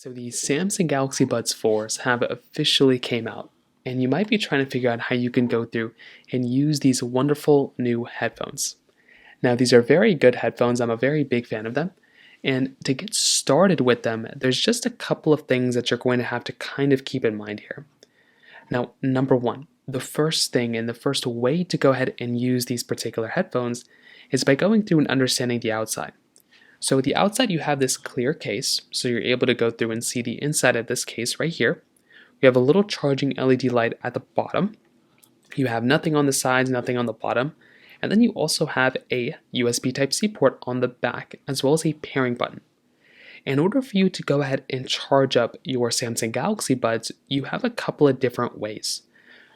So the Samsung Galaxy Buds 4s have officially came out, and you might be trying to figure out how you can go through and use these wonderful new headphones. Now, these are very good headphones. I'm a very big fan of them. And to get started with them, there's just a couple of things that you're going to have to kind of keep in mind here. Now, number one, the first thing and the first way to go ahead and use these particular headphones is by going through and understanding the outside. So the outside, you have this clear case, so you're able to go through and see the inside of this case right here. You have a little charging LED light at the bottom. You have nothing on the sides, nothing on the bottom. And then you also have a USB Type-C port on the back, as well as a pairing button. In order for you to go ahead and charge up your Samsung Galaxy Buds, you have a couple of different ways.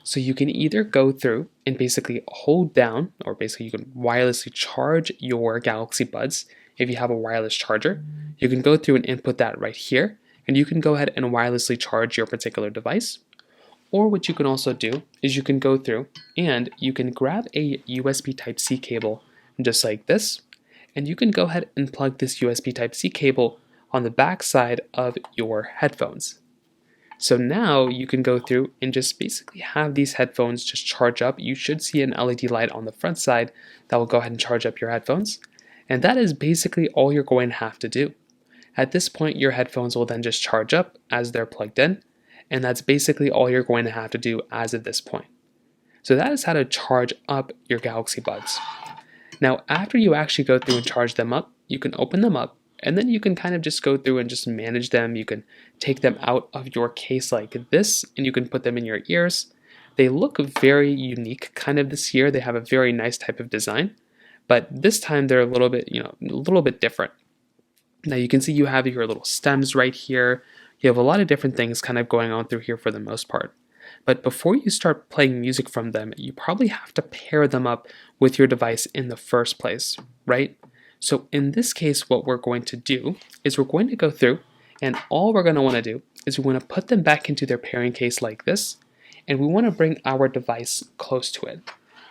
So you can either go through and basically hold down, or basically you can wirelessly charge your Galaxy Buds. If you have a wireless charger, you can go through and input that right here, and you can go ahead and wirelessly charge your particular device. Or what you can also do is you can go through and you can grab a USB Type-C cable just like this, and you can go ahead and plug this USB Type-C cable on the back side of your headphones. So now you can go through and just basically have these headphones just charge up. You should see an LED light on the front side that will go ahead and charge up your headphones. And that is basically all you're going to have to do. At this point, your headphones will then just charge up as they're plugged in, and that's basically all you're going to have to do as of this point. So that is how to charge up your Galaxy Buds. Now, after you actually go through and charge them up, you can open them up, and then you can kind of just go through and just manage them. You can take them out of your case like this, and you can put them in your ears. They look very unique kind of this year. They have a very nice type of design. But this time they're a little bit different. Now you can see you have your little stems right here. You have a lot of different things kind of going on through here for the most part. But before you start playing music from them, you probably have to pair them up with your device in the first place, right? So in this case, what we're going to do is we're going to go through, and all we're going to want to do is we want to put them back into their pairing case like this, and we want to bring our device close to it.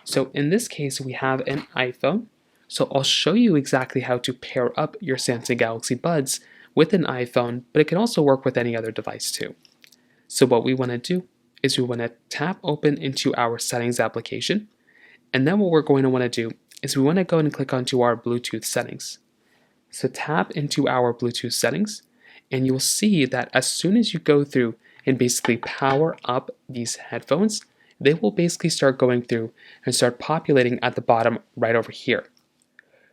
So in this case, we have an iPhone. So I'll show you exactly how to pair up your Samsung Galaxy Buds with an iPhone, but it can also work with any other device too. So what we want to do is we want to tap open into our settings application. And then what we're going to want to do is we want to go and click onto our Bluetooth settings. So tap into our Bluetooth settings, and you'll see that as soon as you go through and basically power up these headphones, they will basically start going through and start populating at the bottom right over here.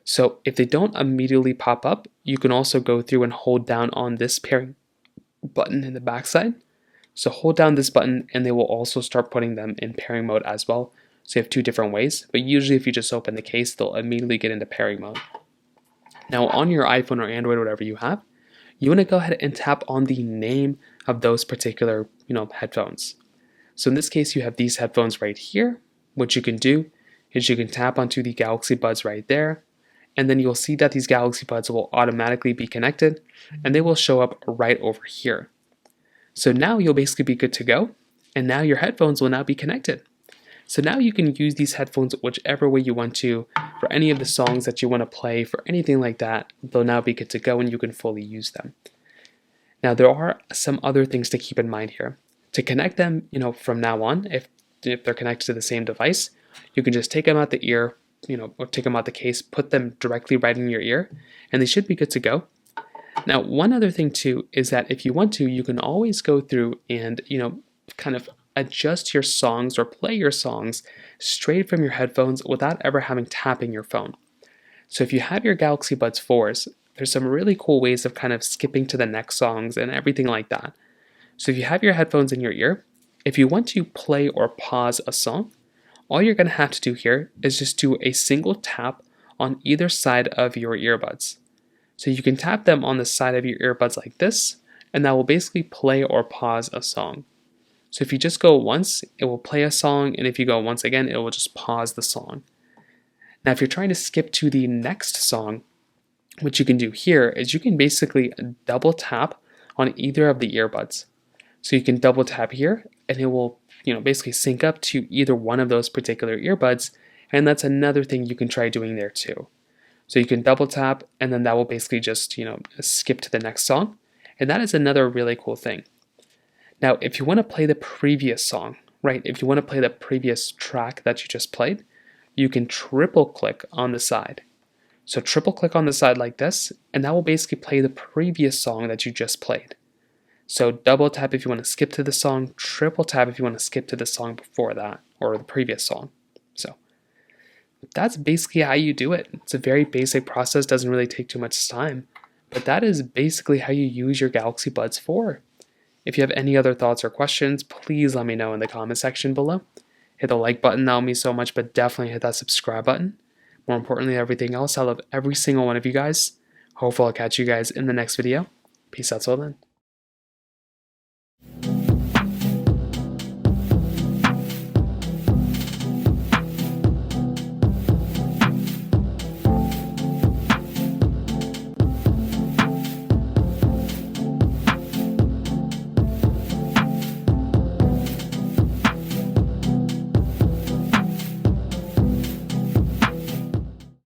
So if they don't immediately pop up, you can also go through and hold down on this pairing button in the backside. So hold down this button and they will also start putting them in pairing mode as well. So you have two different ways, but usually if you just open the case, they'll immediately get into pairing mode. Now on your iPhone or Android, whatever you have, you want to go ahead and tap on the name of those particular headphones. So in this case, you have these headphones right here. What you can do is you can tap onto the Galaxy Buds right there, and then you'll see that these Galaxy Buds will automatically be connected, and they will show up right over here. So now you'll basically be good to go, and now your headphones will now be connected. So now you can use these headphones whichever way you want to, for any of the songs that you want to play, for anything like that. They'll now be good to go and you can fully use them. Now there are some other things to keep in mind here. To connect them, from now on, if they're connected to the same device, you can just take them out the ear, or take them out the case, put them directly right in your ear, and they should be good to go. Now, one other thing too is that if you want to, you can always go through and, kind of adjust your songs or play your songs straight from your headphones without ever having tapping your phone. So if you have your Galaxy Buds 4s, there's some really cool ways of kind of skipping to the next songs and everything like that. So if you have your headphones in your ear, if you want to play or pause a song, all you're going to have to do here is just do a single tap on either side of your earbuds. So you can tap them on the side of your earbuds like this, and that will basically play or pause a song. So if you just go once, it will play a song, and if you go once again, it will just pause the song. Now if you're trying to skip to the next song, what you can do here is you can basically double tap on either of the earbuds. So you can double tap here, and it will basically sync up to either one of those particular earbuds, and that's another thing you can try doing there too. So you can double tap, and then that will basically just skip to the next song, And that is another really cool thing. Now, if you want to play the previous song, right, if you want to play the previous track that you just played, you can triple click on the side. So triple click on the side like this, and that will basically play the previous song that you just played. So double tap if you want to skip to the song, triple tap if you want to skip to the song before that, or the previous song. So that's basically how you do it. It's a very basic process, doesn't really take too much time, but that is basically how you use your Galaxy Buds 4. If you have any other thoughts or questions, please let me know in the comment section below. Hit the like button, that will mean so much, but definitely hit that subscribe button. More importantly, everything else, I love every single one of you guys. Hopefully I'll catch you guys in the next video. Peace out till then.